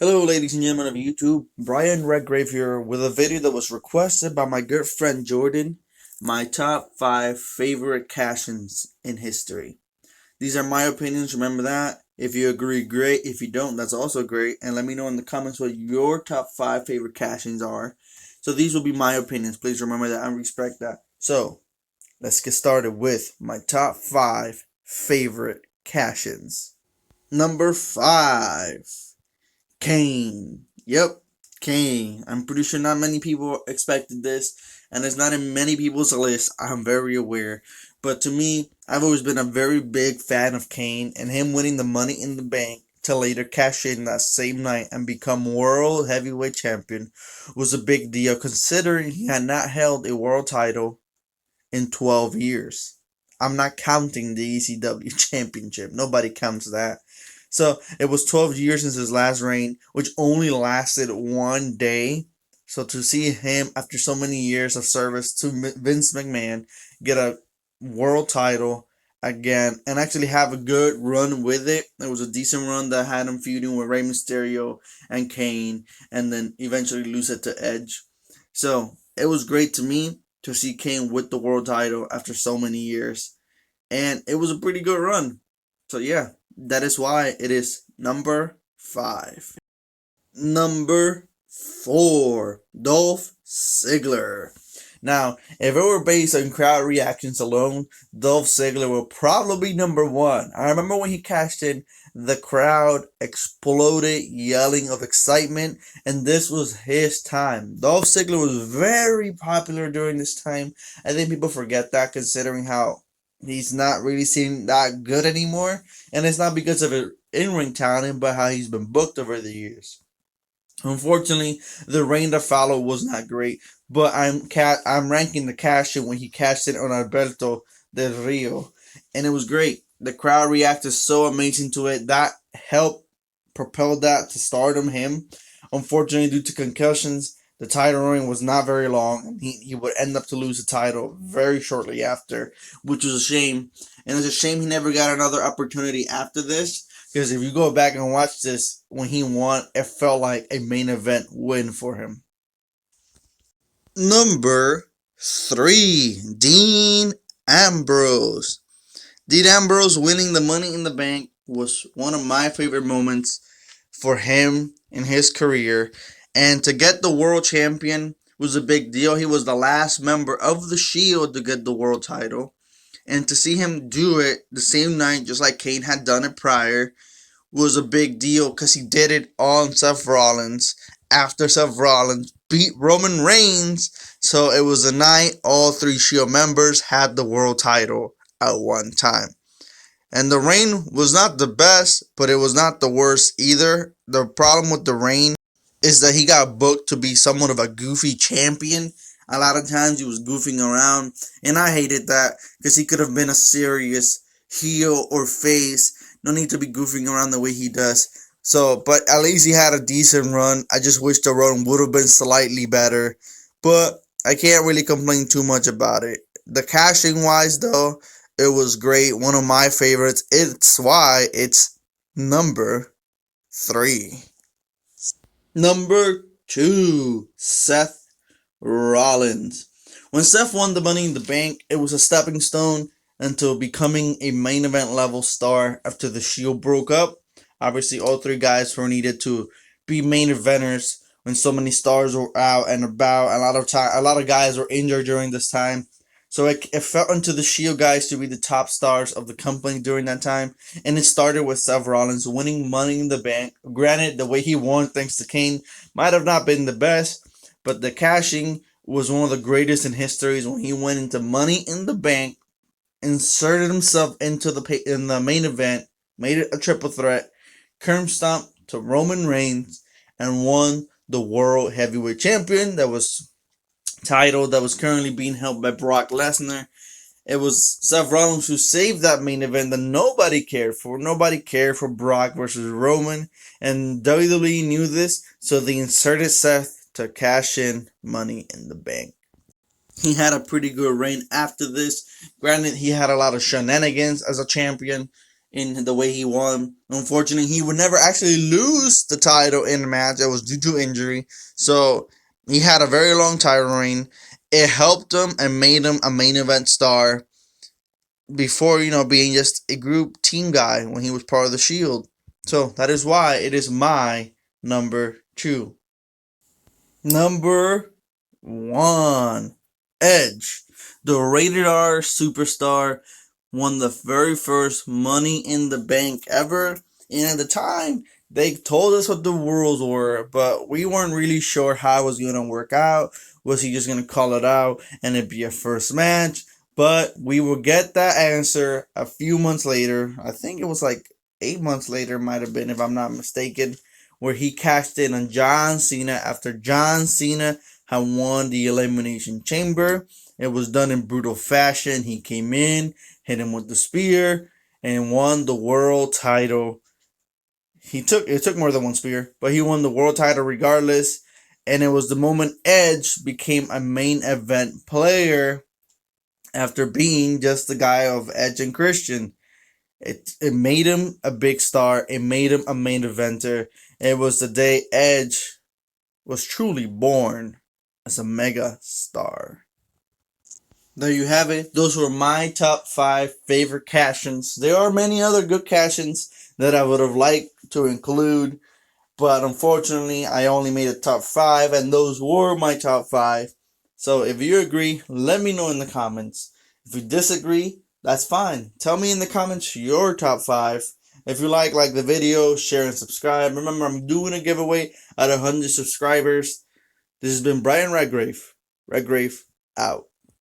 Hello ladies and gentlemen of YouTube, Brian Redgrave here with a video that was requested by my good friend Jordan, my top 5 favorite cash-ins in history. These are my opinions, remember that. If you agree, great. If you don't, that's also great. And let me know in the comments what your top 5 favorite cash-ins are. So these will be my opinions, please remember that and respect that. So, let's get started with my top 5 favorite cash-ins. Number 5. Cain. Yep, Cain. I'm pretty sure not many people expected this, and it's not in many people's list. I'm very aware. But to me, I've always been a very big fan of Cain, and him winning the Money in the Bank to later cash in that same night and become World Heavyweight Champion was a big deal considering he had not held a world title in 12 years. I'm not counting the ECW championship. Nobody counts that. So it was 12 years since his last reign, which only lasted one day. So to see him, after so many years of service to Vince McMahon, get a world title again and actually have a good run with it. It was a decent run that had him feuding with Rey Mysterio and Kane, and then eventually lose it to Edge. So it was great to me to see Kane with the world title after so many years. And it was a pretty good run. So yeah, that is why it is number 5. Number 4, Dolph Ziggler. Now, if it were based on crowd reactions alone, Dolph Ziggler will probably be number 1. I remember when he cashed in, the crowd exploded yelling of excitement, and this was his time. Dolph Ziggler was very popular during this time. I think people forget that considering how he's not really seen that good anymore, and it's not because of his in-ring talent, but how he's been booked over the years. Unfortunately, the reign that followed was not great, but I'm ranking the cash in when he cashed in on Alberto Del Rio, and it was great. The crowd reacted so amazing to it. That helped propel that to stardom him. Unfortunately, due to concussions, the title reign was not very long, and he would end up to lose the title very shortly after, which was a shame. And it's a shame he never got another opportunity after this, because if you go back and watch this, when he won, it felt like a main event win for him. Number 3, Dean Ambrose. Dean Ambrose winning the Money in the Bank was one of my favorite moments for him in his career. And to get the world champion was a big deal. He was the last member of the Shield to get the world title. And to see him do it the same night, just like Kane had done it prior, was a big deal because he did it on Seth Rollins after Seth Rollins beat Roman Reigns. So it was a night all 3 Shield members had the world title at one time. And the reign was not the best, but it was not the worst either. The problem with the reign is that he got booked to be somewhat of a goofy champion. A lot of times he was goofing around, and I hated that because he could have been a serious heel or face. No need to be goofing around the way he does. So, but at least he had a decent run. I just wish the run would have been slightly better, but I can't really complain too much about it. The cashing wise, though, it was great. One of my favorites. It's why it's number 3. Number 2, Seth Rollins. When Seth won the Money in the Bank, it was a stepping stone into becoming a main event level star after the Shield broke up. Obviously, all 3 guys were needed to be main eventers when so many stars were out and about. A lot of guys were injured during this time. So it fell into the Shield guys to be the top stars of the company during that time. And it started with Seth Rollins winning Money in the Bank. Granted, the way he won, thanks to Kane, might have not been the best, but the cashing was one of the greatest in history when he went into Money in the Bank, inserted himself into the main event, made it a triple threat, curb stomp to Roman Reigns, and won the World Heavyweight Champion that was title that was currently being held by Brock Lesnar. It was Seth Rollins who saved that main event that nobody cared for. Nobody cared for Brock versus Roman, and WWE knew this, so they inserted Seth to cash in Money in the Bank. He had a pretty good reign after this. Granted, he had a lot of shenanigans as a champion, in the way he won. Unfortunately, he would never actually lose the title in the match. It was due to injury. So he had a very long title reign. It helped him and made him a main event star before, being just a group team guy when he was part of the Shield. So that is why it is my number 2. Number 1, Edge, the rated R superstar, won the very first Money in the Bank ever. And at the time, they told us what the rules were, but we weren't really sure how it was going to work out. Was he just going to call it out and it'd be a first match? But we will get that answer a few months later. I think it was like 8 months later, might have been, if I'm not mistaken, where he cashed in on John Cena after John Cena had won the Elimination Chamber. It was done in brutal fashion. He came in, hit him with the spear, and won the world title. It took more than one spear, but he won the world title regardless. And it was the moment Edge became a main event player after being just the guy of Edge and Christian. It made him a big star. It made him a main eventer. It was the day Edge was truly born as a mega star. There you have it. Those were my top 5 favorite cash-ins. There are many other good cash-ins that I would have liked to include, but unfortunately, I only made a top 5, and those were my top 5. So if you agree, let me know in the comments. If you disagree, that's fine. Tell me in the comments your top 5. If you like the video, share and subscribe. Remember, I'm doing a giveaway at 100 subscribers. This has been Brian Redgrave. Redgrave out.